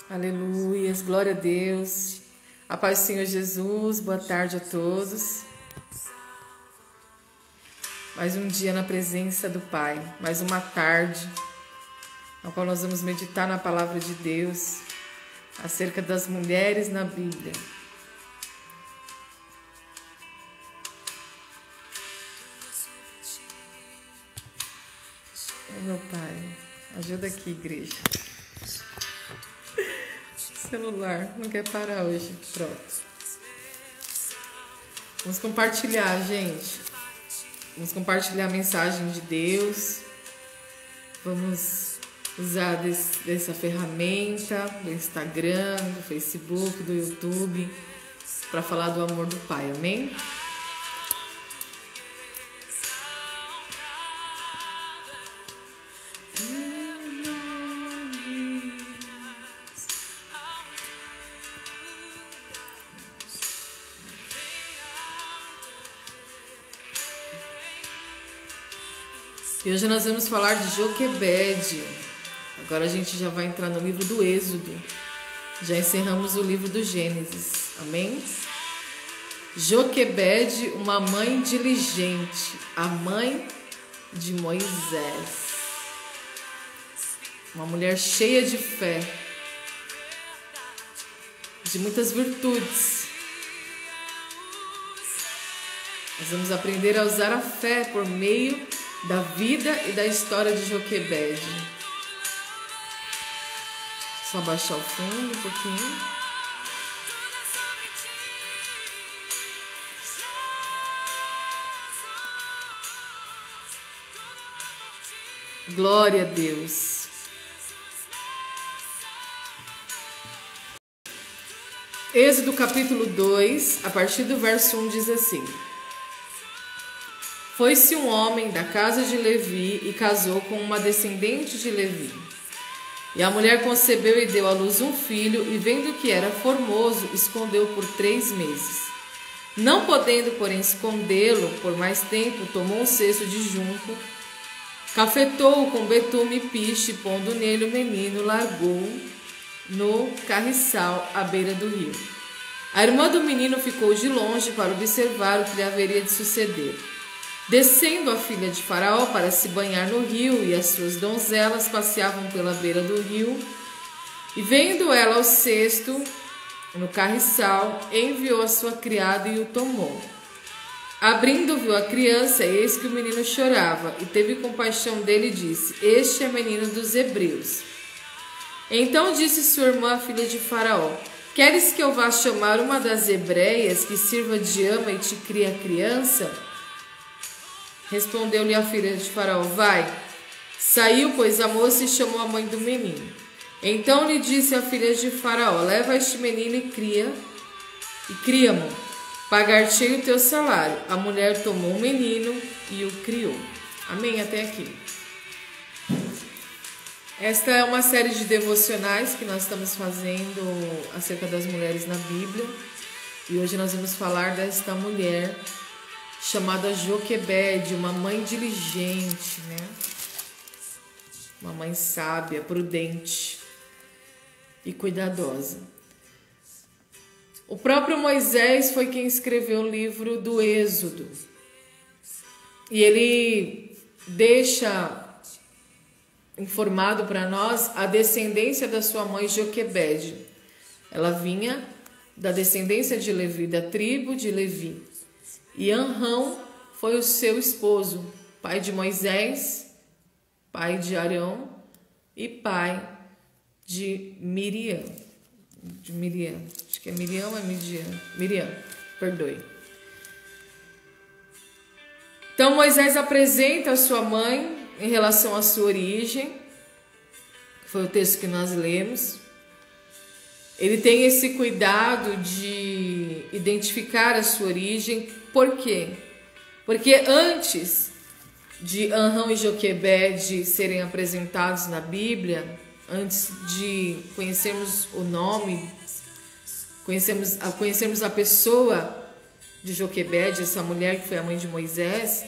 Aleluias, glória a Deus. A paz do Senhor Jesus, boa tarde a todos. Mais um dia na presença do Pai, mais uma tarde, na qual nós vamos meditar na palavra de Deus, acerca das mulheres na Bíblia. Oh, meu Pai, ajuda aqui, igreja. Celular não quer parar hoje. Pronto. Vamos compartilhar, gente. Vamos compartilhar a mensagem de Deus. Vamos usar dessa ferramenta do Instagram, do Facebook, do YouTube, para falar do amor do Pai. Amém? E hoje nós vamos falar de Joquebede. Agora a gente já vai entrar no livro do Êxodo. Já encerramos o livro do Gênesis. Amém? Joquebede, uma mãe diligente, a mãe de Moisés. Uma mulher cheia de fé, de muitas virtudes. Nós vamos aprender a usar a fé por meio da vida e da história de Joquebede. Só abaixar o fundo um pouquinho. Glória a Deus. Êxodo capítulo 2, a partir do verso 1 diz assim: Foi-se um homem da casa de Levi e casou com uma descendente de Levi. E a mulher concebeu e deu à luz um filho, e vendo que era formoso, escondeu por 3 meses. Não podendo, porém, escondê-lo por mais tempo, tomou um cesto de junco, cafetou-o com betume e piche, pondo nele o menino, largou-o no carriçal à beira do rio. A irmã do menino ficou de longe para observar o que lhe haveria de suceder. Descendo a filha de Faraó para se banhar no rio, e as suas donzelas passeavam pela beira do rio, e vendo ela o cesto no carriçal, enviou a sua criada e o tomou. Abrindo, viu a criança, e eis que o menino chorava, e teve compaixão dele e disse: Este é menino dos hebreus. Então disse sua irmã, a filha de Faraó: Queres que eu vá chamar uma das hebreias, que sirva de ama e te crie a criança? Respondeu-lhe a filha de Faraó: Vai. Saiu, pois, a moça e chamou a mãe do menino. Então lhe disse a filha de Faraó: Leva este menino e cria-mo. Pagar-te-ei o teu salário. A mulher tomou o menino e o criou. Amém? Até aqui. Esta é uma série de devocionais que nós estamos fazendo acerca das mulheres na Bíblia. E hoje nós vamos falar desta mulher chamada Joquebede, uma mãe diligente, né? Uma mãe sábia, prudente e cuidadosa. O próprio Moisés foi quem escreveu o livro do Êxodo. E ele deixa informado para nós a descendência da sua mãe Joquebede. Ela vinha da descendência de Levi, da tribo de Levi. E Anrão foi o seu esposo, pai de Moisés, pai de Arão e pai de Miriam. Acho que é Miriam ou é Midian? Miriam, perdoe. Então Moisés apresenta a sua mãe em relação à sua origem, que foi o texto que nós lemos. Ele tem esse cuidado de identificar a sua origem. Por quê? Porque antes de Anrão e Joquebede serem apresentados na Bíblia, antes de conhecermos o nome, conhecermos a pessoa de Joquebede, essa mulher que foi a mãe de Moisés,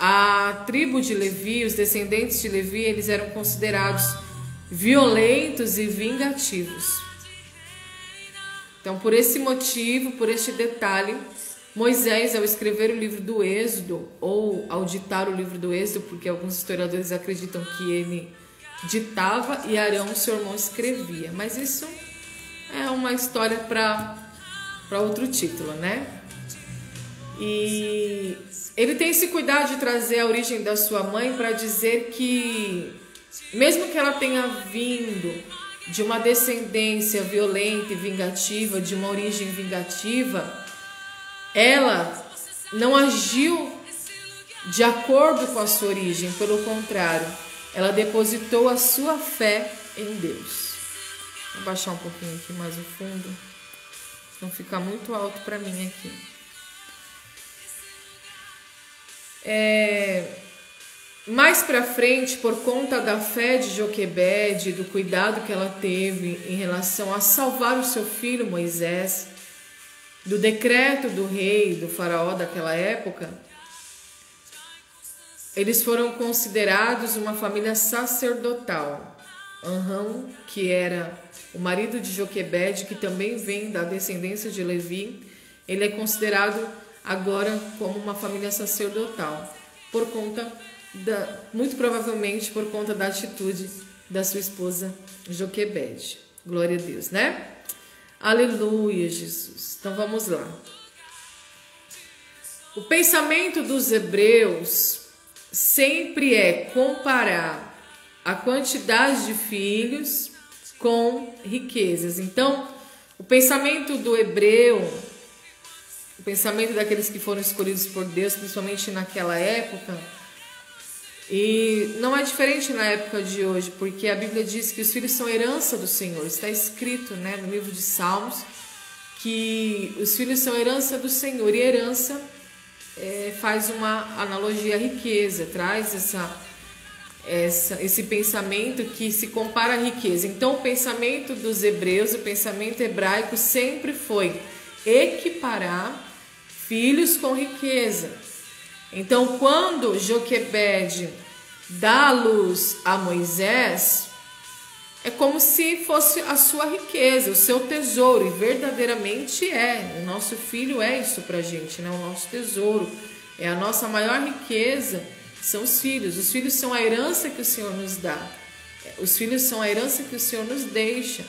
a tribo de Levi, os descendentes de Levi, eles eram considerados violentos e vingativos. Então, por esse motivo, por este detalhe, Moisés, ao escrever o livro do Êxodo, ou ao ditar o livro do Êxodo, porque alguns historiadores acreditam que ele ditava e Arão, seu irmão, escrevia. Mas isso é uma história para outro título, né? E ele tem esse cuidado de trazer a origem da sua mãe para dizer que, mesmo que ela tenha vindo de uma descendência violenta e vingativa, de uma origem vingativa, ela não agiu de acordo com a sua origem, pelo contrário, ela depositou a sua fé em Deus. Vou baixar um pouquinho aqui mais o fundo, não ficar muito alto para mim aqui. Mais para frente, por conta da fé de Joquebede, do cuidado que ela teve em relação a salvar o seu filho Moisés, do decreto do rei, do faraó daquela época, eles foram considerados uma família sacerdotal. Arão, que era o marido de Joquebede, que também vem da descendência de Levi, ele é considerado agora como uma família sacerdotal, por conta muito provavelmente por conta da atitude da sua esposa Joquebede. Glória a Deus, né? Aleluia, Jesus. Então vamos lá. O pensamento dos hebreus sempre é comparar a quantidade de filhos com riquezas. Então, o pensamento do hebreu, o pensamento daqueles que foram escolhidos por Deus, principalmente naquela época, e não é diferente na época de hoje, porque a Bíblia diz que os filhos são herança do Senhor. Está escrito, né, no livro de Salmos, que os filhos são herança do Senhor. E herança faz uma analogia à riqueza, traz esse pensamento que se compara à riqueza. Então, o pensamento dos hebreus, o pensamento hebraico sempre foi equiparar filhos com riqueza. Então, quando Joquebede dá a luz a Moisés, é como se fosse a sua riqueza, o seu tesouro, e verdadeiramente é. O nosso filho é isso pra gente, né? O nosso tesouro, é a nossa maior riqueza, são os filhos. Os filhos são a herança que o Senhor nos dá. Os filhos são a herança que o Senhor nos deixa,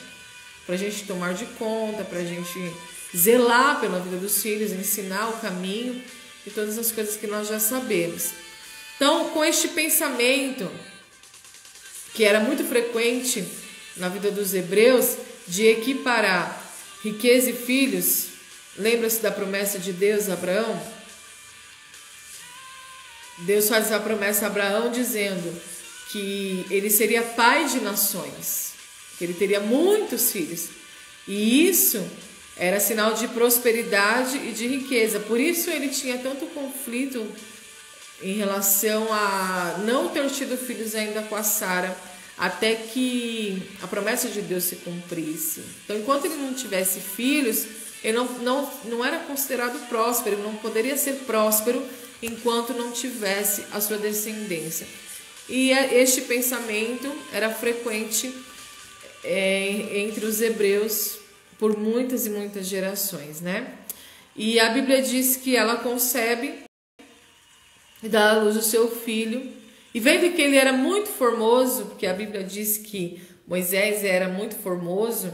pra gente tomar de conta, pra gente zelar pela vida dos filhos, ensinar o caminho e todas as coisas que nós já sabemos. Então, com este pensamento, que era muito frequente na vida dos hebreus, de equiparar riqueza e filhos, lembra-se da promessa de Deus a Abraão? Deus faz a promessa a Abraão dizendo que ele seria pai de nações, que ele teria muitos filhos, e isso era sinal de prosperidade e de riqueza. Por isso ele tinha tanto conflito em relação a não ter tido filhos ainda com a Sara, até que a promessa de Deus se cumprisse. Então, enquanto ele não tivesse filhos, ele não era considerado próspero, ele não poderia ser próspero enquanto não tivesse a sua descendência. E este pensamento era frequente entre os hebreus por muitas e muitas gerações, né? E a Bíblia diz que ela concebe e dá à luz o seu filho, e vendo que ele era muito formoso, porque a Bíblia diz que Moisés era muito formoso,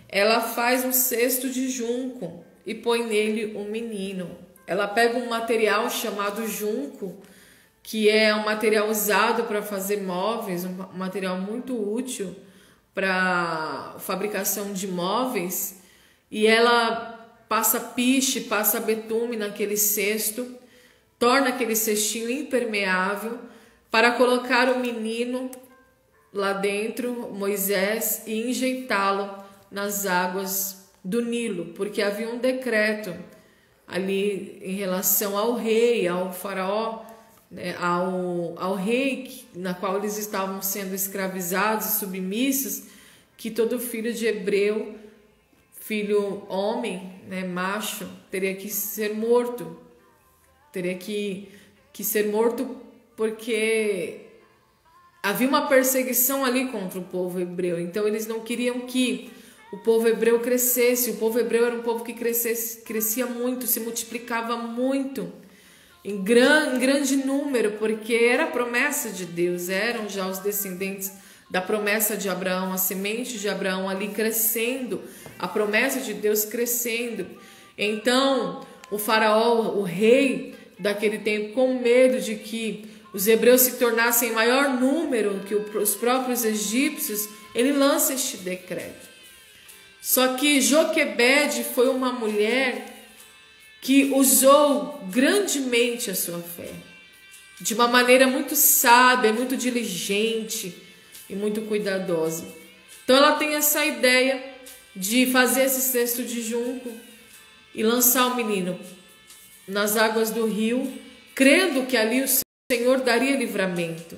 ela faz um cesto de junco e põe nele um menino. Ela pega um material chamado junco, que é um material usado para fazer móveis, um material muito útil para fabricação de móveis, e ela passa piche, passa betume naquele cesto, torna aquele cestinho impermeável para colocar o menino lá dentro, Moisés, e enjeitá-lo nas águas do Nilo, porque havia um decreto ali em relação ao rei, ao faraó, né, ao rei na qual eles estavam sendo escravizados e submissos, que todo filho de hebreu, filho homem, né, macho, teria que ser morto. Teria que ser morto porque havia uma perseguição ali contra o povo hebreu. Então eles não queriam que o povo hebreu crescesse. O povo hebreu era um povo que crescia muito, se multiplicava muito, em grande número, porque era a promessa de Deus, eram já os descendentes da promessa de Abraão, a semente de Abraão ali crescendo, a promessa de Deus crescendo. Então o faraó, o rei daquele tempo, com medo de que os hebreus se tornassem maior número que os próprios egípcios, ele lança este decreto. Só que Joquebede foi uma mulher que usou grandemente a sua fé, de uma maneira muito sábia, muito diligente e muito cuidadosa. Então ela tem essa ideia de fazer esse cesto de junco e lançar o menino nas águas do rio, crendo que ali o Senhor daria livramento.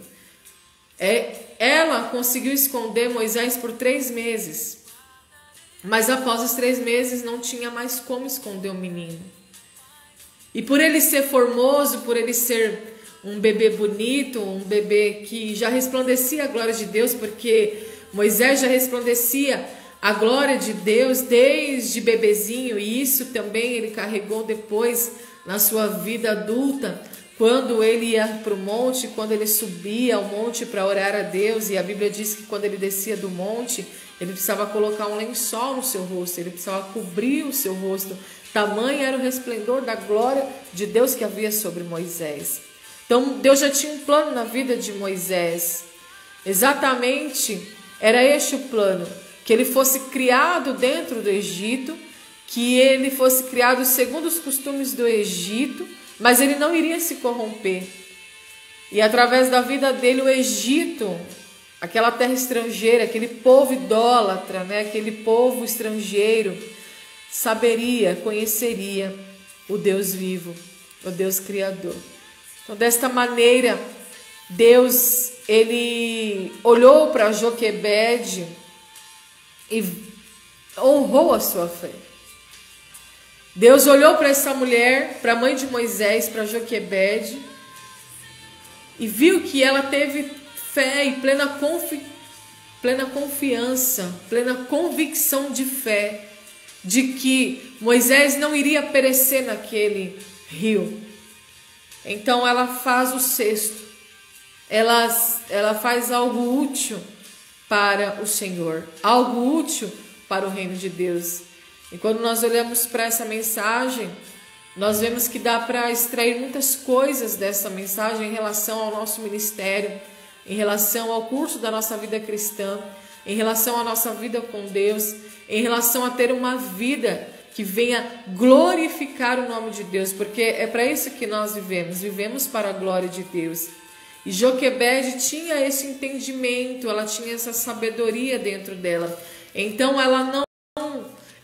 Ela conseguiu esconder Moisés por 3 meses, mas após os 3 meses não tinha mais como esconder o menino. E por ele ser formoso, por ele ser um bebê bonito, um bebê que já resplandecia a glória de Deus, porque Moisés já resplandecia a glória de Deus desde bebezinho, e isso também ele carregou depois na sua vida adulta, quando ele ia para o monte, quando ele subia ao monte para orar a Deus. E a Bíblia diz que quando ele descia do monte, ele precisava colocar um lençol no seu rosto, ele precisava cobrir o seu rosto. Tamanho era o resplendor da glória de Deus que havia sobre Moisés. Então Deus já tinha um plano na vida de Moisés. Exatamente era este o plano, que ele fosse criado dentro do Egito, que ele fosse criado segundo os costumes do Egito, mas ele não iria se corromper. E através da vida dele, o Egito, aquela terra estrangeira, aquele povo idólatra, né, aquele povo estrangeiro, saberia, conheceria o Deus vivo, o Deus criador. Então, desta maneira, Deus, ele olhou para Joquebede e honrou a sua fé. Deus olhou para essa mulher, para a mãe de Moisés, para Joquebede, e viu que ela teve fé e plena confiança, plena convicção de fé, de que Moisés não iria perecer naquele rio. Então ela faz o cesto, ela faz algo útil para o Senhor, algo útil para o reino de Deus. E quando nós olhamos para essa mensagem, nós vemos que dá para extrair muitas coisas dessa mensagem em relação ao nosso ministério, em relação ao curso da nossa vida cristã, em relação à nossa vida com Deus, em relação a ter uma vida que venha glorificar o nome de Deus, porque é para isso que nós vivemos para a glória de Deus. E Joquebede tinha esse entendimento, ela tinha essa sabedoria dentro dela. Então ela não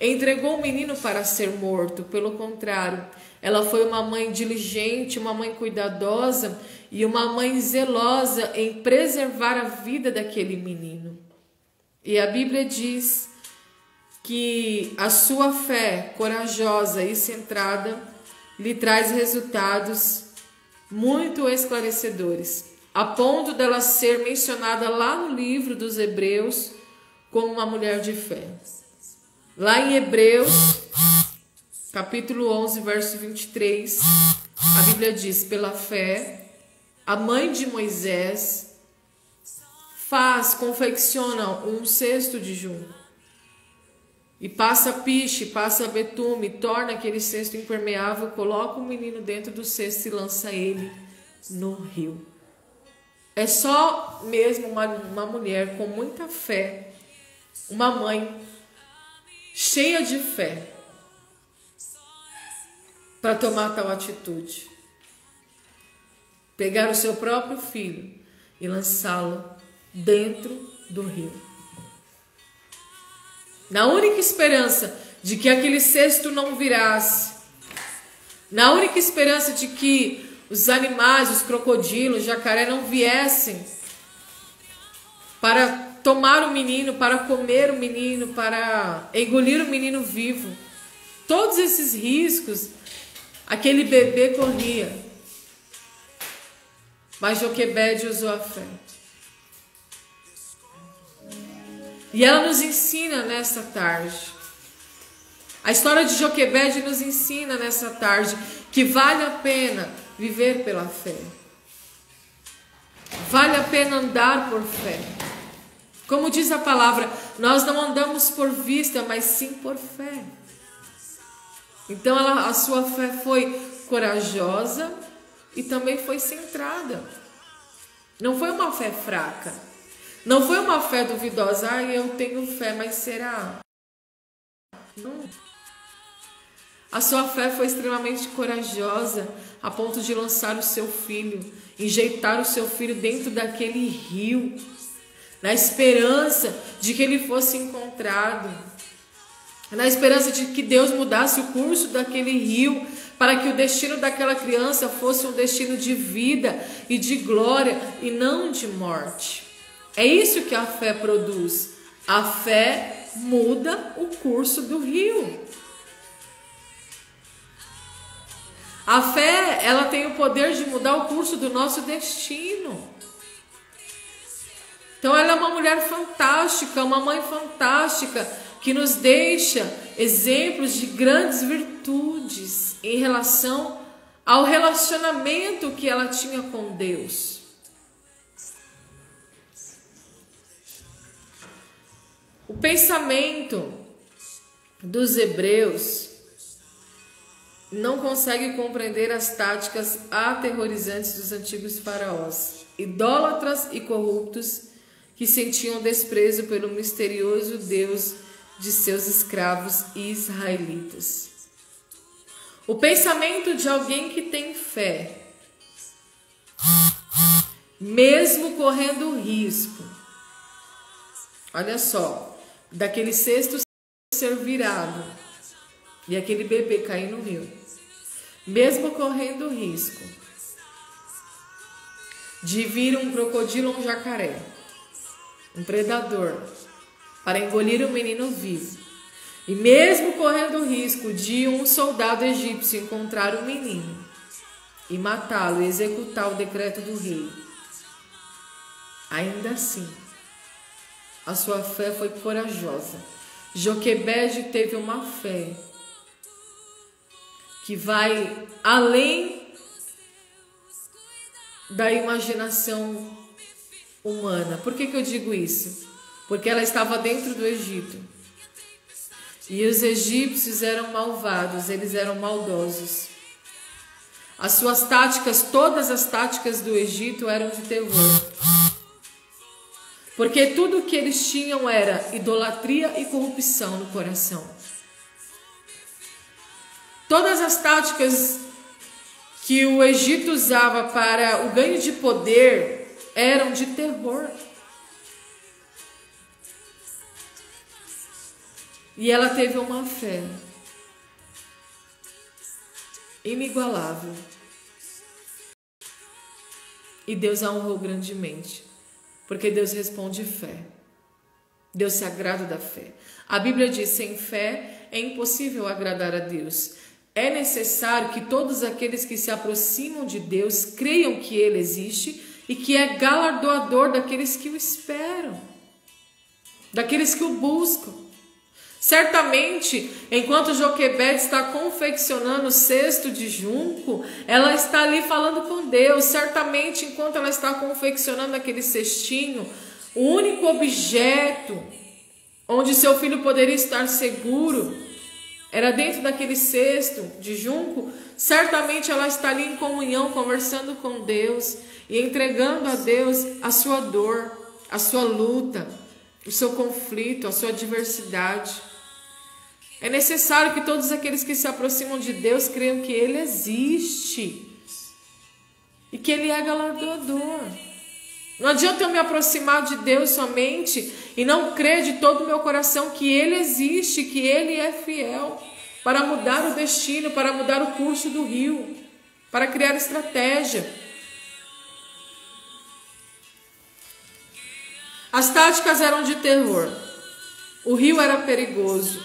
entregou o menino para ser morto, pelo contrário, ela foi uma mãe diligente, uma mãe cuidadosa e uma mãe zelosa em preservar a vida daquele menino. E a Bíblia diz que a sua fé corajosa e centrada lhe traz resultados muito esclarecedores, a ponto dela ser mencionada lá no livro dos Hebreus como uma mulher de fé. Lá em Hebreus, capítulo 11, verso 23, a Bíblia diz: pela fé, a mãe de Moisés confecciona um cesto de junco, e passa piche, passa betume, torna aquele cesto impermeável, coloca o menino dentro do cesto e lança ele no rio. É só mesmo uma mulher com muita fé, uma mãe cheia de fé, para tomar tal atitude. Pegar o seu próprio filho e lançá-lo dentro do rio. Na única esperança de que aquele cesto não virasse, na única esperança de que os animais, os crocodilos, o jacaré não viessem para tomar o menino, para comer o menino, para engolir o menino vivo. Todos esses riscos aquele bebê corria. Mas Joquebede usou a fé. E ela nos ensina nessa tarde. A história de Joquebede nos ensina nessa tarde que vale a pena viver pela fé. Vale a pena andar por fé. Como diz a palavra, nós não andamos por vista, mas sim por fé. Então a sua fé foi corajosa e também foi centrada. Não foi uma fé fraca. Não foi uma fé duvidosa. Ah, eu tenho fé, mas será? Não. A sua fé foi extremamente corajosa, a ponto de lançar o seu filho, injetar o seu filho dentro daquele rio, na esperança de que ele fosse encontrado, na esperança de que Deus mudasse o curso daquele rio, para que o destino daquela criança fosse um destino de vida e de glória e não de morte. É isso que a fé produz. A fé muda o curso do rio. A fé, ela tem o poder de mudar o curso do nosso destino. Então ela é uma mulher fantástica, uma mãe fantástica, que nos deixa exemplos de grandes virtudes em relação ao relacionamento que ela tinha com Deus. O pensamento dos hebreus não consegue compreender as táticas aterrorizantes dos antigos faraós, idólatras e corruptos, que sentiam desprezo pelo misterioso Deus de seus escravos israelitas. O pensamento de alguém que tem fé, mesmo correndo risco, olha só, daquele cesto ser virado e aquele bebê cair no rio, mesmo correndo risco de vir um crocodilo ou um jacaré, um predador, para engolir o menino vivo, e mesmo correndo o risco de um soldado egípcio encontrar o menino e matá-lo e executar o decreto do rei, ainda assim a sua fé foi corajosa. Joquebede teve uma fé que vai além da imaginação humana. Por que eu digo isso? Porque ela estava dentro do Egito. E os egípcios eram malvados, eles eram maldosos. As suas táticas, todas as táticas do Egito eram de terror. Porque tudo que eles tinham era idolatria e corrupção no coração. Todas as táticas que o Egito usava para o ganho de poder eram de terror. E ela teve uma fé inigualável. E Deus a honrou grandemente. Porque Deus responde fé. Deus se agrada da fé. A Bíblia diz: sem fé é impossível agradar a Deus. É necessário que todos aqueles que se aproximam de Deus creiam que Ele existe e que é galardoador daqueles que o esperam, daqueles que o buscam. Certamente, enquanto Joquebede está confeccionando o cesto de junco, ela está ali falando com Deus. Certamente, enquanto ela está confeccionando aquele cestinho, o único objeto onde seu filho poderia estar seguro era dentro daquele cesto de junco. Certamente ela está ali em comunhão, conversando com Deus e entregando a Deus a sua dor, a sua luta, o seu conflito, a sua adversidade. É necessário que todos aqueles que se aproximam de Deus creiam que Ele existe e que Ele é galardoador. Não adianta eu me aproximar de Deus somente e não crer de todo o meu coração que Ele existe, que Ele é fiel para mudar o destino, para mudar o curso do rio. para criar estratégia. As táticas eram de terror. O rio era perigoso.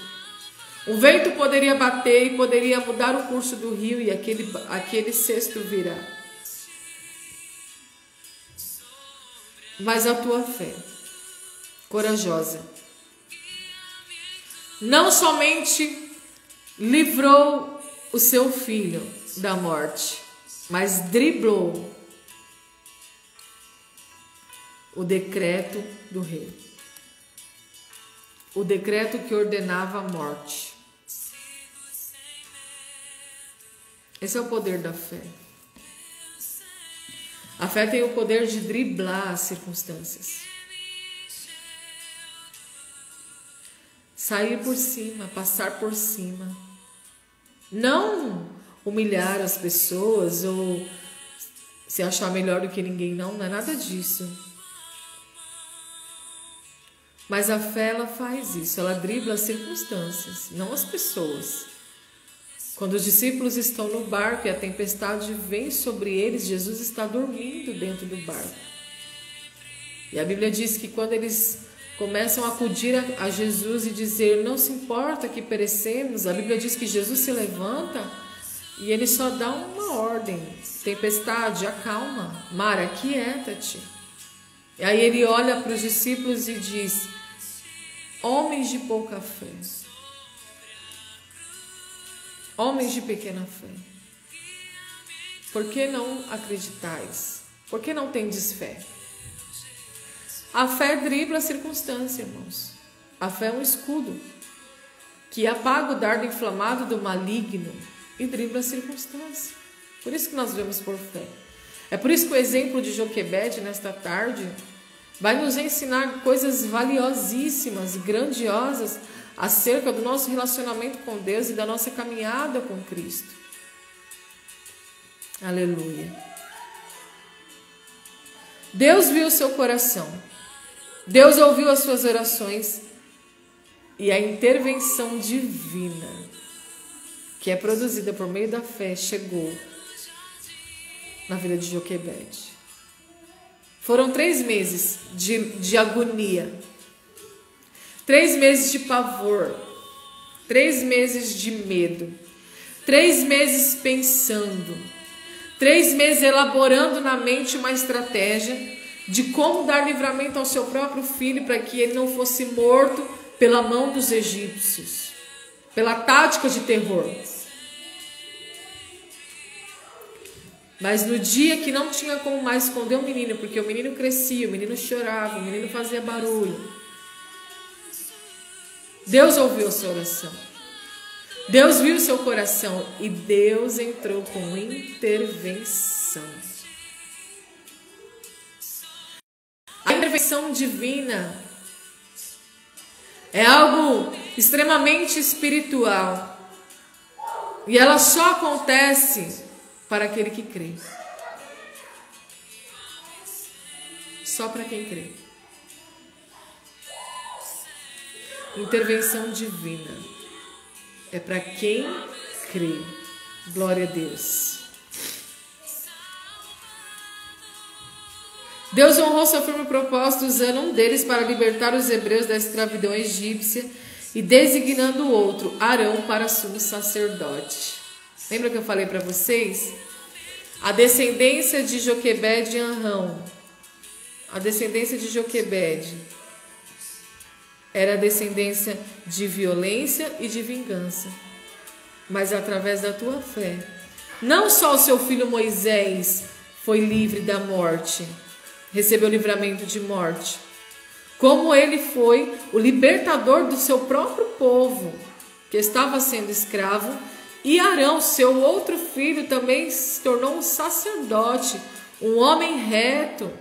O vento poderia bater e poderia mudar o curso do rio e aquele cesto virar. Mas a tua fé, corajosa, não somente livrou o seu filho da morte, mas driblou o decreto do rei. O decreto que ordenava a morte. Esse é o poder da fé. A fé tem o poder de driblar as circunstâncias. Sair por cima, passar por cima. Não humilhar as pessoas ou se achar melhor do que ninguém, não é nada disso. Mas a fé, ela faz isso, ela dribla as circunstâncias, não as pessoas. Quando os discípulos estão no barco e a tempestade vem sobre eles, Jesus está dormindo dentro do barco. E a Bíblia diz que quando eles começam a acudir a Jesus e dizer, não se importa que perecemos, a Bíblia diz que Jesus se levanta e ele só dá uma ordem: tempestade, acalma, mar, aquieta-te. E aí ele olha para os discípulos e diz, homens de pouca fé, homens de pequena fé, por que não acreditais? Por que não tendes fé? A fé dribla a circunstância, irmãos. A fé é um escudo que apaga o dardo inflamado do maligno e dribla a circunstância. Por isso que nós vemos por fé. É por isso que o exemplo de Joquebede nesta tarde vai nos ensinar coisas valiosíssimas e grandiosas acerca do nosso relacionamento com Deus e da nossa caminhada com Cristo. Aleluia. Deus viu o seu coração. Deus ouviu as suas orações e a intervenção divina, que é produzida por meio da fé, chegou na vida de Joquebede. Foram 3 meses de agonia, 3 meses de pavor, 3 meses de medo, 3 meses pensando, 3 meses elaborando na mente uma estratégia de como dar livramento ao seu próprio filho para que ele não fosse morto pela mão dos egípcios, pela tática de terror. Mas no dia que não tinha como mais esconder o menino, porque o menino crescia, o menino chorava, o menino fazia barulho, Deus ouviu a sua oração. Deus viu o seu coração e Deus entrou com intervenção. A intervenção divina é algo extremamente espiritual e ela só acontece para aquele que crê. Só para quem crê. Intervenção divina é para quem crê. Glória a Deus. Deus honrou seu firme propósito usando um deles para libertar os hebreus da escravidão egípcia e designando o outro, Arão, para sumo sacerdote. Lembra que eu falei para vocês? A descendência de Joquebede e Arão, a descendência de Joquebede era a descendência de violência e de vingança. Mas através da tua fé, não só o seu filho Moisés foi livre da morte, recebeu livramento de morte, como ele foi o libertador do seu próprio povo, que estava sendo escravo, e Arão, seu outro filho, também se tornou um sacerdote, um homem reto,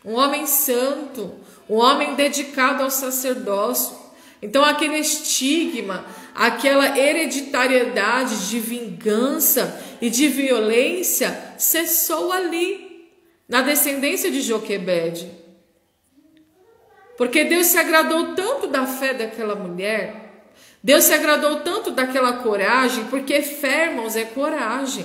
um homem santo, um homem dedicado ao sacerdócio. Então aquele estigma, aquela hereditariedade de vingança e de violência cessou ali, na descendência de Joquebede. Porque Deus se agradou tanto da fé daquela mulher, Deus se agradou tanto daquela coragem, porque fé, irmãos, é coragem.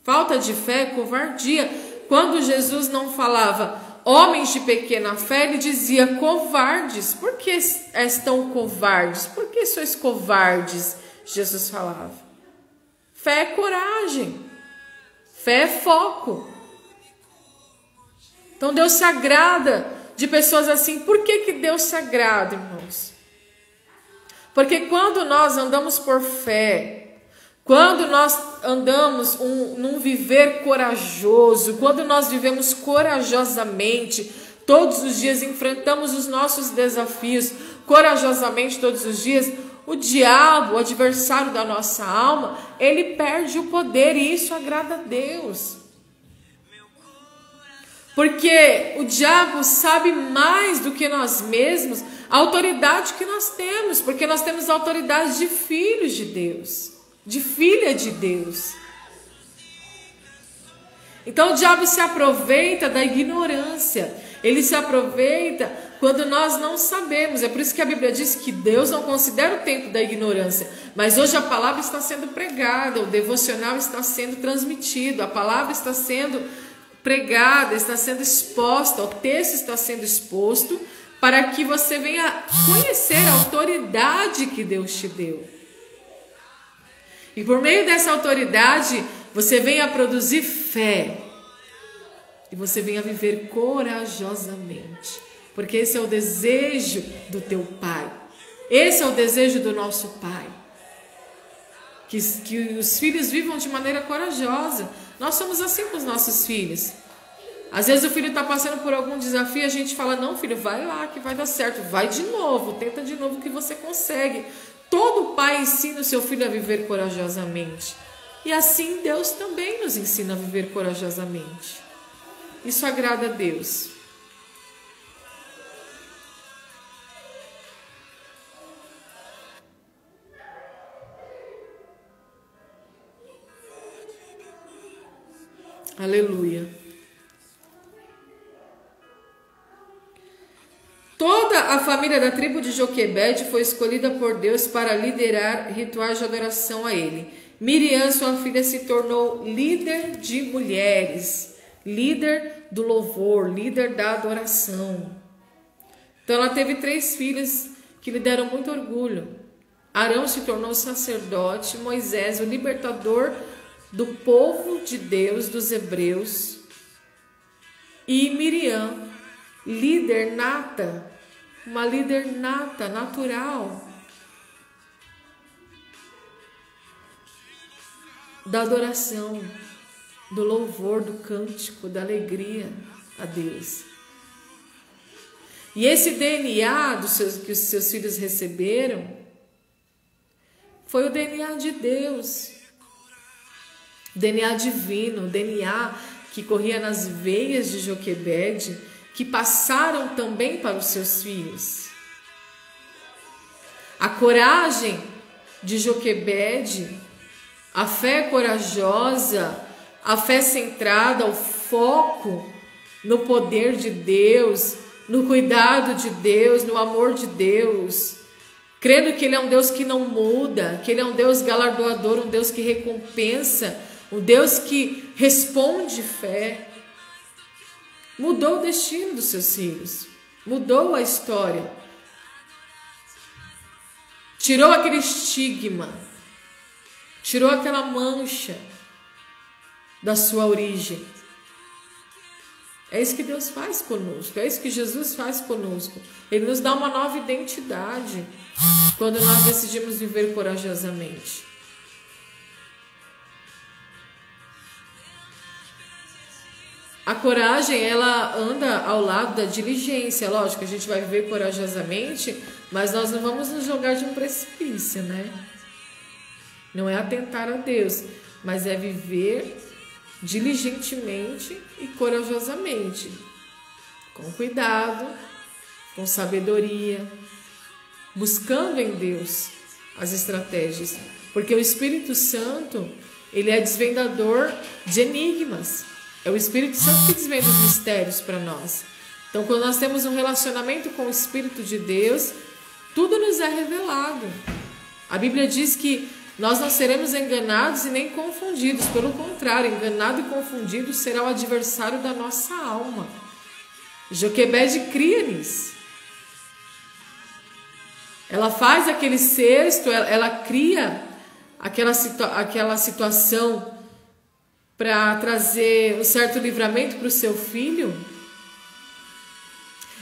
Falta de fé é covardia. Quando Jesus não falava homens de pequena fé, ele dizia covardes. Por que és tão covardes? Por que sois covardes? Jesus falava. Fé é coragem. Fé é foco. Então Deus se agrada de pessoas assim. Por que Deus se agrada, irmãos? Porque quando nós andamos por fé, quando nós andamos num viver corajoso, quando nós vivemos corajosamente, todos os dias enfrentamos os nossos desafios, corajosamente todos os dias, o diabo, o adversário da nossa alma, ele perde o poder e isso agrada a Deus. Porque o diabo sabe mais do que nós mesmos a autoridade que nós temos, porque nós temos a autoridade de filhos de Deus, de filha de Deus. Então o diabo se aproveita da ignorância, ele se aproveita quando nós não sabemos. É por isso que a Bíblia diz que Deus não considera o tempo da ignorância, mas hoje a palavra está sendo pregada, o devocional está sendo transmitido, a palavra está sendo pregada, está sendo exposta, o texto está sendo exposto, para que você venha conhecer a autoridade que Deus te deu. E por meio dessa autoridade, você venha produzir fé. E você venha viver corajosamente. Porque esse é o desejo do teu Pai. Esse é o desejo do nosso Pai. Que os filhos vivam de maneira corajosa. Nós somos assim com os nossos filhos. Às vezes o filho está passando por algum desafio e a gente fala, não filho, vai lá que vai dar certo. Vai de novo, tenta de novo que você consegue. Todo pai ensina o seu filho a viver corajosamente. E assim Deus também nos ensina a viver corajosamente. Isso agrada a Deus. Aleluia. Toda a família da tribo de Joquebede foi escolhida por Deus para liderar rituais de adoração a ele. Miriam, sua filha, se tornou líder de mulheres, líder do louvor, líder da adoração. Então ela teve 3 filhos que lhe deram muito orgulho. Arão se tornou sacerdote, Moisés, o libertador do povo de Deus, dos hebreus, e Miriam, líder nata, uma líder nata, natural, da adoração, do louvor, do cântico, da alegria a Deus. E esse DNA que os seus filhos receberam foi o DNA de Deus, DNA divino, DNA que corria nas veias de Joquebede, que passaram também para os seus filhos. A coragem de Joquebede, a fé corajosa, a fé centrada, o foco no poder de Deus, no cuidado de Deus, no amor de Deus, crendo que Ele é um Deus que não muda, que Ele é um Deus galardoador, um Deus que recompensa, um Deus que responde fé. Mudou o destino dos seus filhos, mudou a história, tirou aquele estigma, tirou aquela mancha da sua origem. É isso que Deus faz conosco, é isso que Jesus faz conosco. Ele nos dá uma nova identidade quando nós decidimos viver corajosamente. A coragem, ela anda ao lado da diligência. Lógico, a gente vai viver corajosamente, mas nós não vamos nos jogar de um precipício, né? Não é atentar a Deus, mas é viver diligentemente e corajosamente, com cuidado, com sabedoria, buscando em Deus as estratégias, porque o Espírito Santo, ele é desvendador de enigmas. É o Espírito Santo que desvenda os mistérios para nós. Então, quando nós temos um relacionamento com o Espírito de Deus, tudo nos é revelado. A Bíblia diz que nós não seremos enganados e nem confundidos. Pelo contrário, enganado e confundido será o adversário da nossa alma. Joquebede cria nisso. Ela faz aquele cesto, ela cria aquela situação para trazer um certo livramento para o seu filho.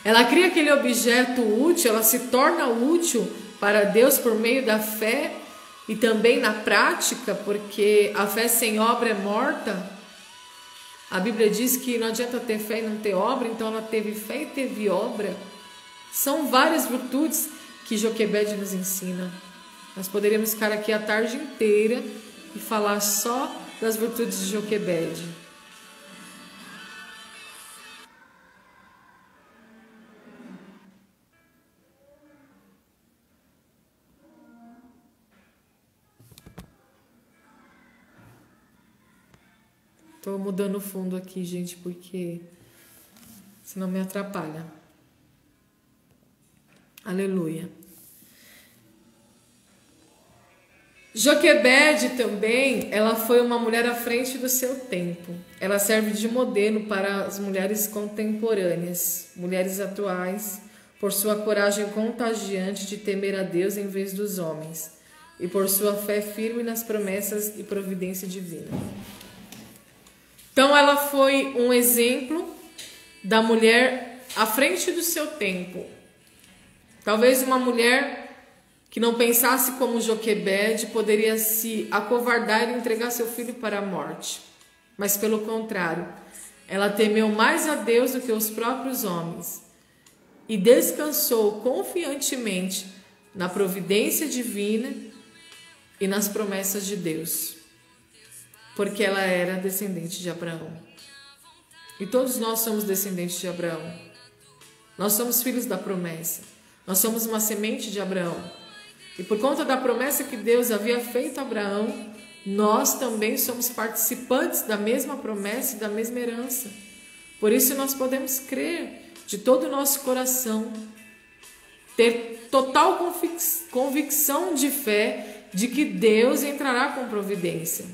Ela cria aquele objeto útil, ela se torna útil para Deus por meio da fé e também na prática, porque a fé sem obra é morta. A Bíblia diz que não adianta ter fé e não ter obra, então ela teve fé e teve obra. São várias virtudes que Joquebede nos ensina. Nós poderíamos ficar aqui a tarde inteira e falar só das virtudes de Joquebede. Estou mudando o fundo aqui, gente, porque senão me atrapalha. Aleluia. Joquebede também, ela foi uma mulher à frente do seu tempo. Ela serve de modelo para as mulheres contemporâneas, mulheres atuais, por sua coragem contagiante de temer a Deus em vez dos homens e por sua fé firme nas promessas e providência divina. Então ela foi um exemplo da mulher à frente do seu tempo. Talvez uma mulher que não pensasse como Joquebede poderia se acovardar e entregar seu filho para a morte. Mas pelo contrário, ela temeu mais a Deus do que os próprios homens e descansou confiantemente na providência divina e nas promessas de Deus, porque ela era descendente de Abraão. E todos nós somos descendentes de Abraão. Nós somos filhos da promessa. Nós somos uma semente de Abraão. E por conta da promessa que Deus havia feito a Abraão, nós também somos participantes da mesma promessa e da mesma herança. Por isso nós podemos crer de todo o nosso coração, ter total convicção de fé de que Deus entrará com providência.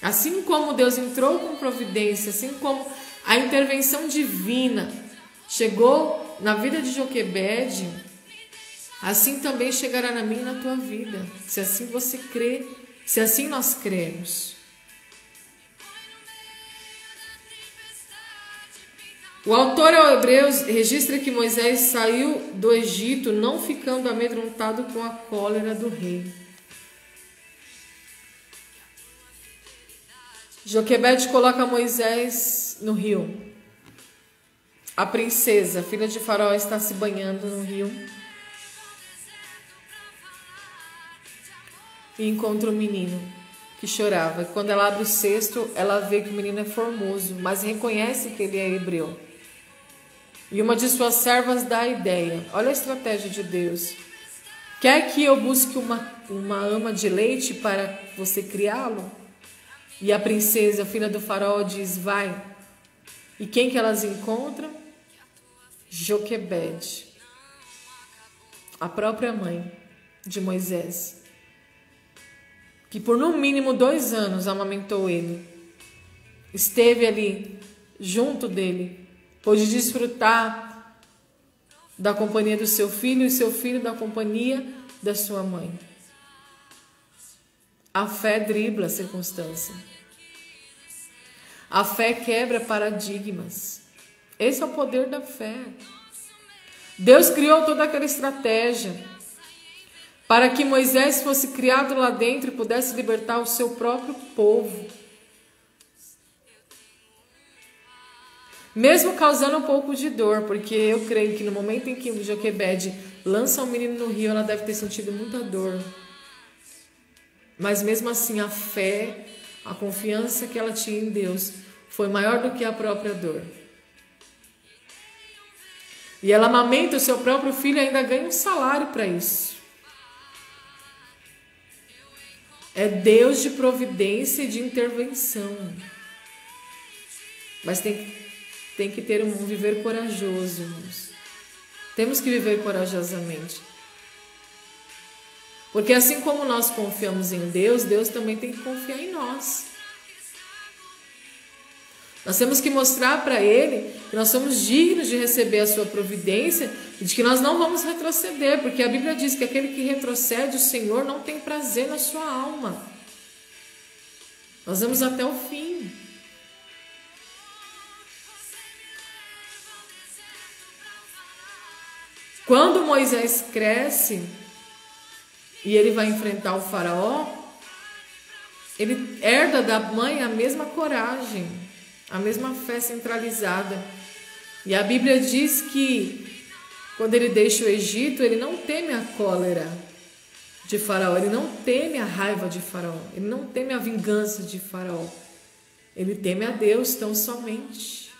Assim como Deus entrou com providência, assim como a intervenção divina chegou na vida de Joquebede, assim também chegará na minha e na tua vida, se assim você crê, se assim nós cremos. O autor aos Hebreus registra que Moisés saiu do Egito não ficando amedrontado com a cólera do rei. Joquebede coloca Moisés no rio. A princesa, filha de Faraó, está se banhando no rio e encontra um menino que chorava. Quando ela abre o cesto, ela vê que o menino é formoso, mas reconhece que ele é hebreu. E uma de suas servas dá a ideia. Olha a estratégia de Deus. Quer que eu busque uma ama de leite para você criá-lo? E a princesa, filha do faraó, diz, vai. E quem que elas encontram? Joquebede, a própria mãe de Moisés, que por no mínimo 2 anos amamentou ele. Esteve ali junto dele, pôde desfrutar da companhia do seu filho e seu filho da companhia da sua mãe. A fé dribla a circunstância. A fé quebra paradigmas. Esse é o poder da fé. Deus criou toda aquela estratégia para que Moisés fosse criado lá dentro e pudesse libertar o seu próprio povo. Mesmo causando um pouco de dor, porque eu creio que no momento em que Joquebede lança um menino no rio, ela deve ter sentido muita dor. Mas mesmo assim, a fé, a confiança que ela tinha em Deus foi maior do que a própria dor. E ela amamenta o seu próprio filho e ainda ganha um salário para isso. É Deus de providência e de intervenção. Mas tem que ter um viver corajoso, irmãos. Temos que viver corajosamente. Porque assim como nós confiamos em Deus, Deus também tem que confiar em nós. Nós temos que mostrar para Ele que nós somos dignos de receber a sua providência e de que nós não vamos retroceder, porque a Bíblia diz que aquele que retrocede, o Senhor não tem prazer na sua alma. Nós vamos até o fim. Quando Moisés cresce e ele vai enfrentar o faraó, ele herda da mãe a mesma coragem, a mesma fé centralizada. E a Bíblia diz que quando ele deixa o Egito, ele não teme a cólera de Faraó, ele não teme a raiva de Faraó, ele não teme a vingança de Faraó. Ele teme a Deus tão somente.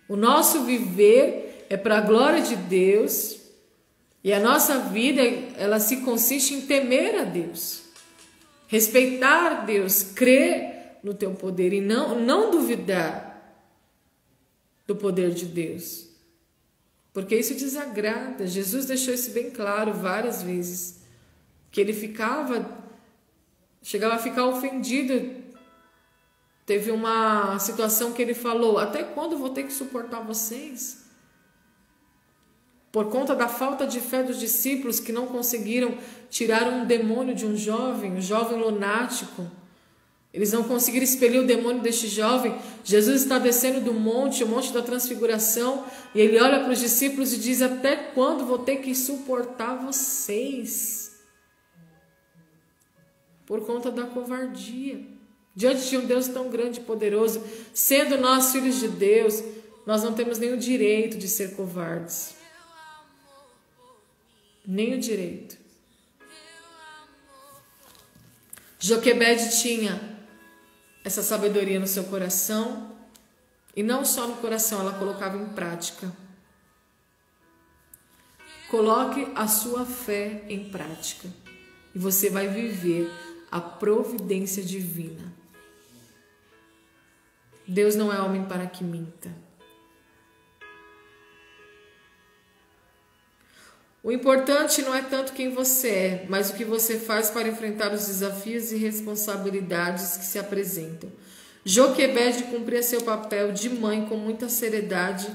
O nosso viver é para a glória de Deus e a nossa vida, ela se consiste em temer a Deus, respeitar Deus, crer no teu poder e não duvidar do poder de Deus, porque isso desagrada. Jesus deixou isso bem claro várias vezes, que ele chegava a ficar ofendido. Teve uma situação que ele falou: até quando eu vou ter que suportar vocês? Por conta da falta de fé dos discípulos, que não conseguiram tirar um demônio de um jovem lunático. Eles não conseguiram expelir o demônio deste jovem. Jesus está descendo do monte, o monte da transfiguração, e ele olha para os discípulos e diz: até quando vou ter que suportar vocês? Por conta da covardia. Diante de um Deus tão grande e poderoso, sendo nós filhos de Deus, nós não temos nem o direito de ser covardes. Nem o direito. Joquebede tinha essa sabedoria no seu coração, e não só no coração, ela colocava em prática. Coloque a sua fé em prática e você vai viver a providência divina. Deus não é homem para que minta. O importante não é tanto quem você é, mas o que você faz para enfrentar os desafios e responsabilidades que se apresentam. Joquebede cumpria seu papel de mãe com muita seriedade,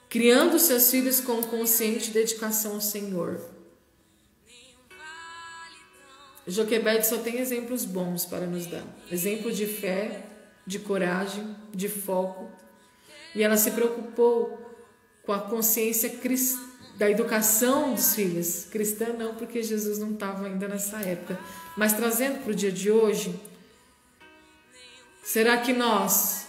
criando seus filhos com consciente dedicação ao Senhor. Joquebede só tem exemplos bons para nos dar. Exemplo de fé, de coragem, de foco. E ela se preocupou com a consciência cristã, da educação dos filhos. Cristã não, porque Jesus não estava ainda nessa época. Mas trazendo para o dia de hoje, será que nós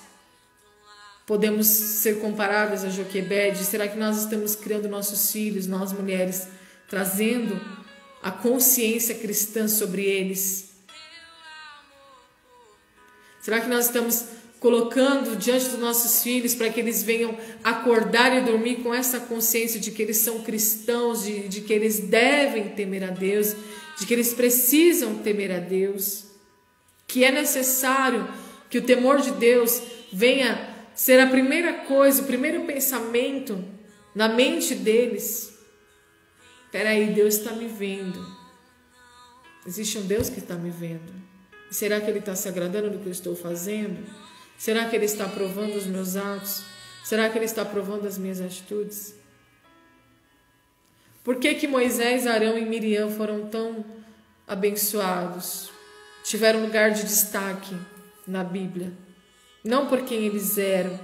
podemos ser comparadas a Joquebede? Será que nós estamos criando nossos filhos, nós mulheres, trazendo a consciência cristã sobre eles? Será que nós estamos colocando diante dos nossos filhos para que eles venham acordar e dormir com essa consciência de que eles são cristãos, de que eles devem temer a Deus, de que eles precisam temer a Deus, que é necessário que o temor de Deus venha ser a primeira coisa, o primeiro pensamento na mente deles. Espera aí, Deus está me vendo. Existe um Deus que está me vendo. Será que Ele está se agradando do que eu estou fazendo? Será que Ele está aprovando os meus atos? Será que Ele está aprovando as minhas atitudes? Por que Moisés, Arão e Miriam foram tão abençoados? Tiveram lugar de destaque na Bíblia. Não por quem eles eram,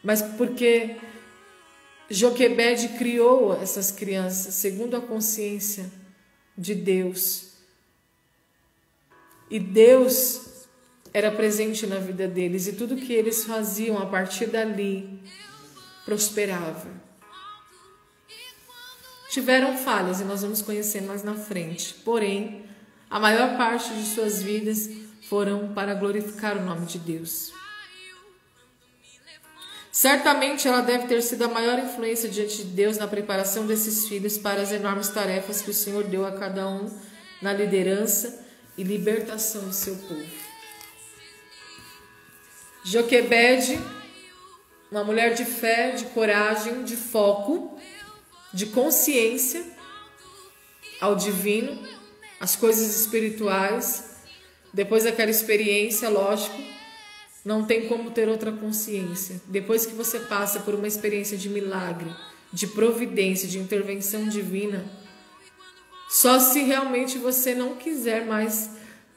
mas porque Joquebede criou essas crianças segundo a consciência de Deus. E Deus era presente na vida deles, e tudo que eles faziam a partir dali prosperava. Tiveram falhas, e nós vamos conhecer mais na frente. Porém, a maior parte de suas vidas foram para glorificar o nome de Deus. Certamente ela deve ter sido a maior influência diante de Deus na preparação desses filhos para as enormes tarefas que o Senhor deu a cada um na liderança e libertação do seu povo. Joquebede, uma mulher de fé, de coragem, de foco, de consciência ao divino, às coisas espirituais. Depois daquela experiência, lógico, não tem como ter outra consciência. Depois que você passa por uma experiência de milagre, de providência, de intervenção divina, só se realmente você não quiser mais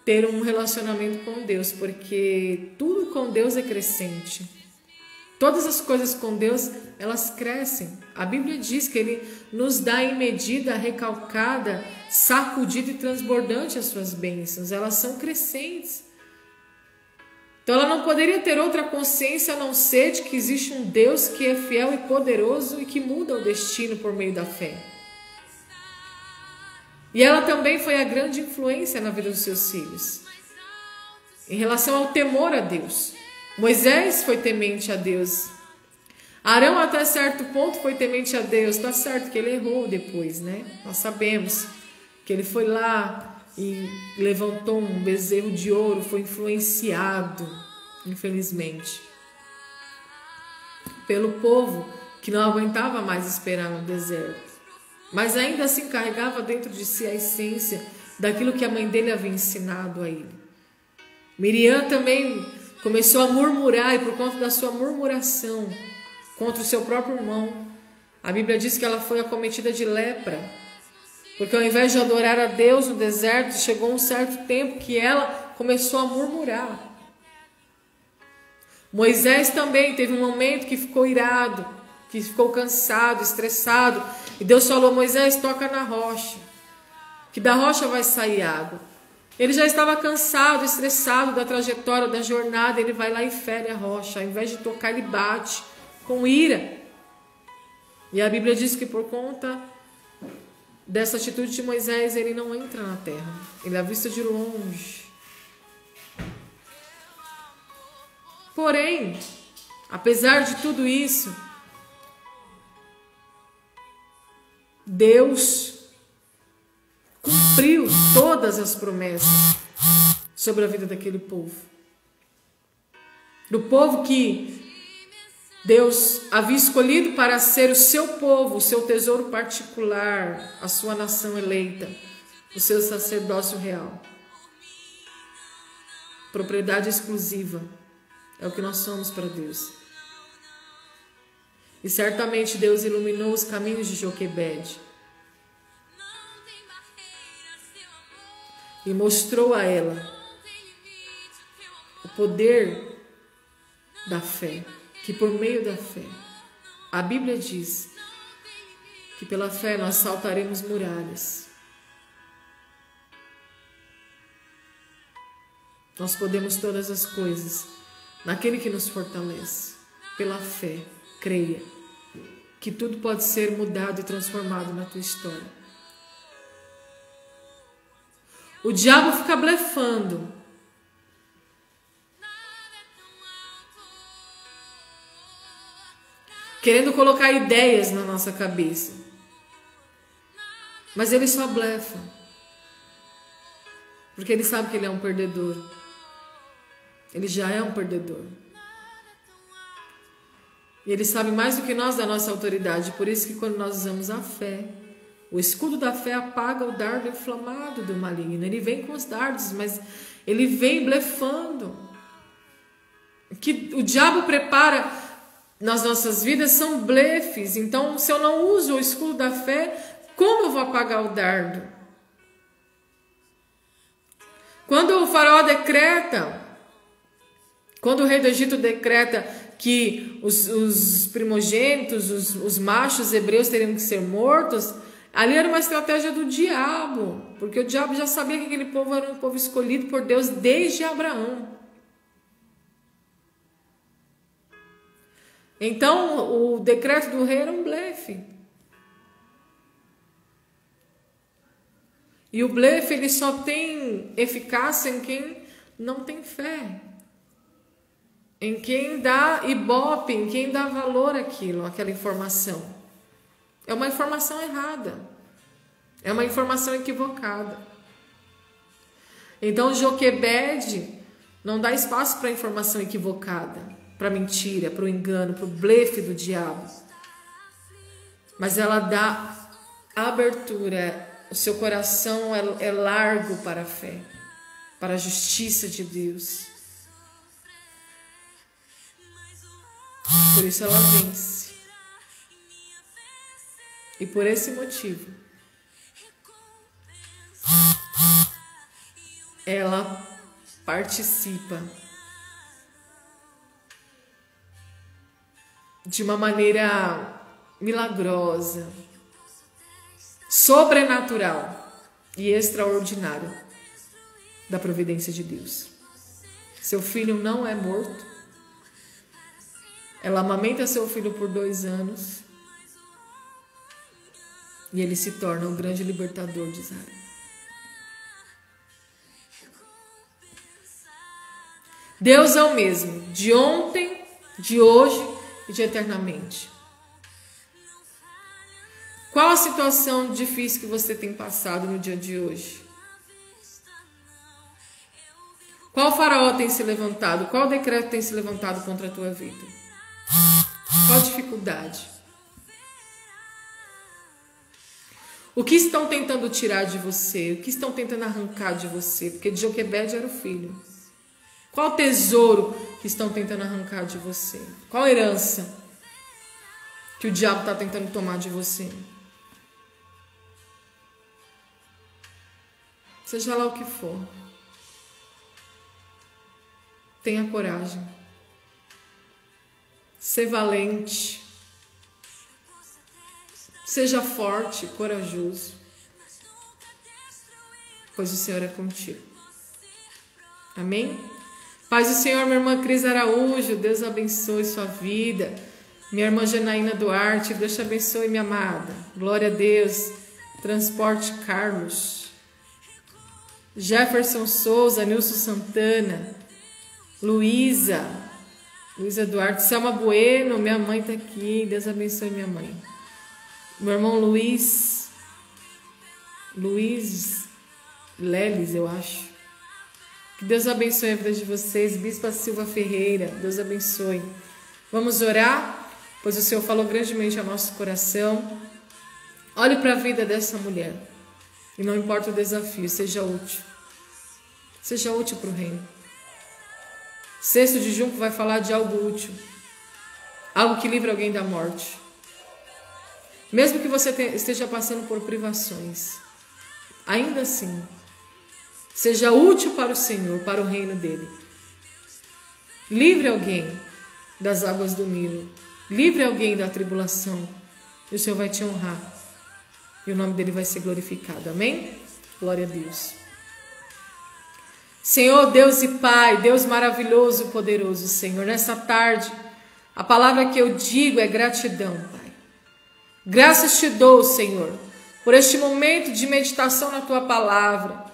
ter um relacionamento com Deus, porque tudo com Deus é crescente. Todas as coisas com Deus, elas crescem. A Bíblia diz que Ele nos dá em medida recalcada, sacudida e transbordante as suas bênçãos. Elas são crescentes. Então ela não poderia ter outra consciência a não ser de que existe um Deus que é fiel e poderoso e que muda o destino por meio da fé. E ela também foi a grande influência na vida dos seus filhos, em relação ao temor a Deus. Moisés foi temente a Deus. Arão até certo ponto foi temente a Deus. Está certo que ele errou depois, né? Nós sabemos que ele foi lá e levantou um bezerro de ouro, foi influenciado, infelizmente, pelo povo que não aguentava mais esperar no deserto. Mas ainda assim carregava dentro de si a essência daquilo que a mãe dele havia ensinado a ele. Miriam também começou a murmurar, e por conta da sua murmuração contra o seu próprio irmão, a Bíblia diz que ela foi acometida de lepra, porque ao invés de adorar a Deus no deserto, chegou um certo tempo que ela começou a murmurar. Moisés também teve um momento que ficou irado, que ficou cansado, estressado, e Deus falou: Moisés, toca na rocha, que da rocha vai sair água. Ele já estava cansado, estressado da trajetória, da jornada. Ele vai lá e fere a rocha. Ao invés de tocar, ele bate com ira. E a Bíblia diz que por conta dessa atitude de Moisés, ele não entra na terra. Ele é visto de longe. Porém, apesar de tudo isso, Deus cumpriu todas as promessas sobre a vida daquele povo. Do povo que Deus havia escolhido para ser o seu povo, o seu tesouro particular, a sua nação eleita, o seu sacerdócio real. Propriedade exclusiva é o que nós somos para Deus. E certamente Deus iluminou os caminhos de Joquebede e mostrou a ela o poder da fé, que por meio da fé, a Bíblia diz que pela fé nós saltaremos muralhas. Nós podemos todas as coisas naquele que nos fortalece. Pela fé, creia que tudo pode ser mudado e transformado na tua história. O diabo fica blefando. Querendo colocar ideias na nossa cabeça. Mas ele só blefa. Porque ele sabe que ele é um perdedor. Ele já é um perdedor. E ele sabe mais do que nós da nossa autoridade. Por isso que quando nós usamos a fé, o escudo da fé apaga o dardo inflamado do maligno. Ele vem com os dardos, mas ele vem blefando. O que o diabo prepara nas nossas vidas são blefes. Então, se eu não uso o escudo da fé, como eu vou apagar o dardo? Quando o faraó decreta, quando o rei do Egito decreta que os primogênitos, os machos hebreus teriam que ser mortos, ali era uma estratégia do diabo, porque o diabo já sabia que aquele povo era um povo escolhido por Deus desde Abraão. Então, o decreto do rei era um blefe. E o blefe, ele só tem eficácia em quem não tem fé. Em quem dá ibope, em quem dá valor àquilo, àquela informação. É uma informação errada. É uma informação equivocada. Então, Joquebede não dá espaço para informação equivocada, para mentira, para o engano, para o blefe do diabo. mas ela dá abertura. O seu coração é largo para a fé, para a justiça de Deus. Por isso ela vence. E por esse motivo, ela participa de uma maneira milagrosa, sobrenatural e extraordinária da providência de Deus. Seu filho não é morto. Ela amamenta seu filho por 2 anos e ele se torna o grande libertador de Israel. Deus é o mesmo, de ontem, de hoje e de eternamente. Qual a situação difícil que você tem passado no dia de hoje? Qual faraó tem se levantado? Qual decreto tem se levantado contra a tua vida? Qual dificuldade? O que estão tentando tirar de você? O que estão tentando arrancar de você? Porque Joquebede era o filho. Qual tesouro que estão tentando arrancar de você? Qual herança que o diabo está tentando tomar de você? Seja lá o que for, tenha coragem, ser valente, seja forte, corajoso, pois o Senhor é contigo. Amém? Paz do Senhor, minha irmã Cris Araújo, Deus abençoe sua vida. Minha irmã Janaína Duarte, Deus te abençoe, minha amada. Glória a Deus. Transporte Carlos. Jefferson Souza, Nilson Santana, Luísa Duarte, Selma Bueno, minha mãe está aqui, Deus abençoe minha mãe. Meu irmão Luiz Leles, eu acho. Que Deus abençoe a vida de vocês. Bispa Silva Ferreira, Deus abençoe. Vamos orar, pois o Senhor falou grandemente ao nosso coração. Olhe para a vida dessa mulher. E não importa o desafio, seja útil. Seja útil para o reino. Cesto de junco vai falar de algo útil. Algo que livre alguém da morte. Mesmo que você esteja passando por privações, ainda assim, seja útil para o Senhor, para o reino dele. Livre alguém das águas do Nilo. Livre alguém da tribulação. E o Senhor vai te honrar. E o nome dele vai ser glorificado. Amém? Glória a Deus. Senhor, Deus e Pai, Deus maravilhoso e poderoso, Senhor, nessa tarde, a palavra que eu digo é gratidão, Pai. Graças te dou, Senhor, por este momento de meditação na tua palavra,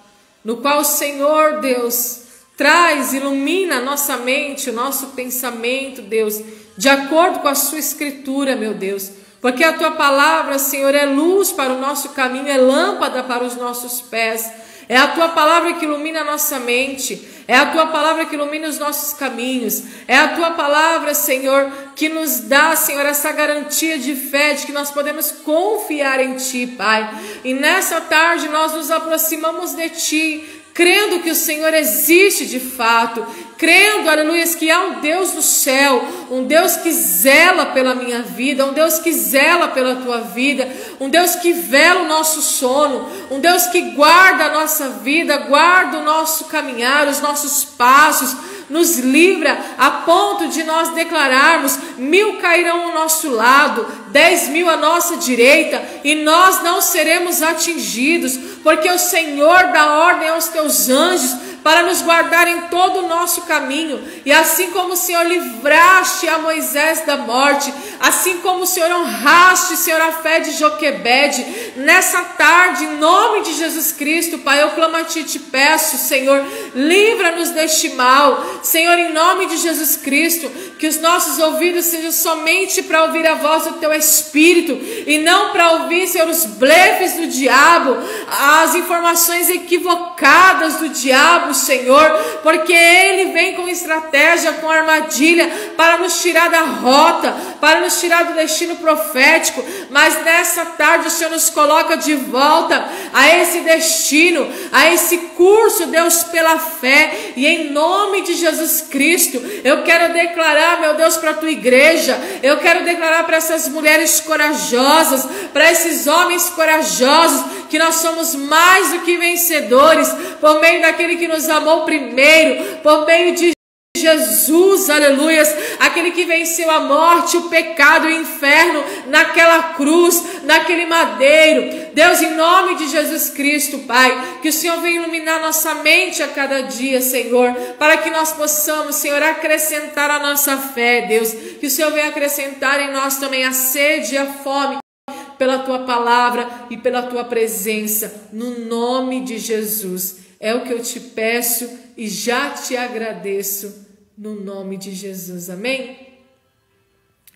no qual o Senhor, Deus, traz, ilumina a nossa mente, o nosso pensamento, Deus, de acordo com a sua escritura, meu Deus. Porque a tua palavra, Senhor, é luz para o nosso caminho, é lâmpada para os nossos pés. É a tua palavra que ilumina a nossa mente. É a tua palavra que ilumina os nossos caminhos. É a tua palavra, Senhor, que nos dá, Senhor, essa garantia de fé, de que nós podemos confiar em ti, Pai. E nessa tarde nós nos aproximamos de ti, crendo que o Senhor existe de fato, crendo, aleluia, que há um Deus no céu, um Deus que zela pela minha vida, um Deus que zela pela tua vida, um Deus que vela o nosso sono, um Deus que guarda a nossa vida, guarda o nosso caminhar, os nossos passos, nos livra a ponto de nós declararmos: 1000 cairão ao nosso lado, 10.000 à nossa direita, e nós não seremos atingidos, porque o Senhor dá ordem aos teus anjos para nos guardar em todo o nosso caminho. E assim como o Senhor livraste a Moisés da morte, assim como o Senhor honraste, Senhor, a fé de Joquebede, nessa tarde, em nome de Jesus Cristo, Pai, eu clamo a ti e te peço, Senhor, livra-nos deste mal, Senhor, em nome de Jesus Cristo, que os nossos ouvidos sejam somente para ouvir a voz do teu Espírito, e não para ouvir, Senhor, os blefes do diabo, as informações equivocadas do diabo, Senhor, porque ele vem com estratégia, com armadilha, para nos tirar da rota, para nos tirar do destino profético. Mas nessa tarde o Senhor nos coloca de volta a esse destino, a esse curso, Deus, pela fé, e em nome de Jesus Cristo, eu quero declarar, meu Deus, para a tua igreja, eu quero declarar para essas mulheres corajosas, para esses homens corajosos, que nós somos mais do que vencedores, por meio daquele que nos amou primeiro, por meio de Jesus, aleluias, aquele que venceu a morte, o pecado e o inferno naquela cruz, naquele madeiro. Deus, em nome de Jesus Cristo, Pai, que o Senhor venha iluminar nossa mente a cada dia, Senhor, para que nós possamos, Senhor, acrescentar a nossa fé, Deus, que o Senhor venha acrescentar em nós também a sede e a fome pela tua palavra e pela tua presença, no nome de Jesus. É o que eu te peço e já te agradeço, no nome de Jesus, amém?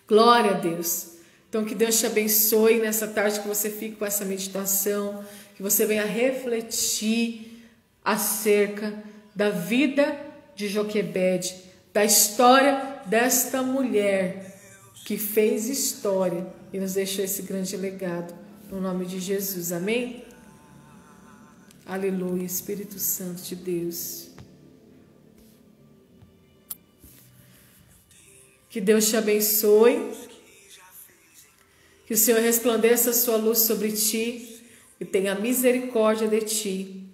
Glória a Deus. Então que Deus te abençoe nessa tarde, que você fique com essa meditação, que você venha refletir acerca da vida de Joquebede, da história desta mulher que fez história e nos deixou esse grande legado, no nome de Jesus, amém? Aleluia, Espírito Santo de Deus. Que Deus te abençoe, que o Senhor resplandeça a sua luz sobre ti e tenha misericórdia de ti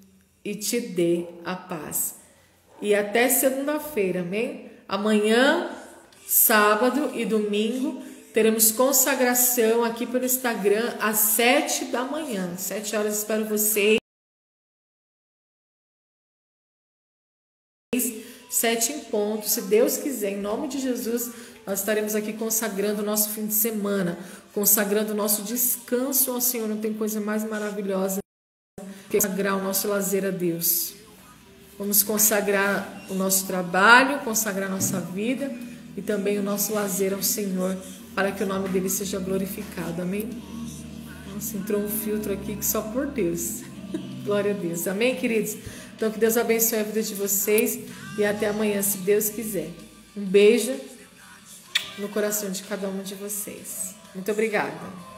e te dê a paz. E até segunda-feira, amém? Amanhã, sábado e domingo, teremos consagração aqui pelo Instagram às 7 da manhã. 7 horas, espero vocês. 7 em ponto, se Deus quiser, em nome de Jesus, nós estaremos aqui consagrando o nosso fim de semana, consagrando o nosso descanso ao Senhor. Não tem coisa mais maravilhosa que consagrar o nosso lazer a Deus. Vamos consagrar o nosso trabalho, consagrar a nossa vida e também o nosso lazer ao Senhor, para que o nome dele seja glorificado, amém? Nossa, entrou um filtro aqui que só por Deus. Glória a Deus, amém, queridos? Então que Deus abençoe a vida de vocês e até amanhã, se Deus quiser. Um beijo no coração de cada um de vocês. Muito obrigada.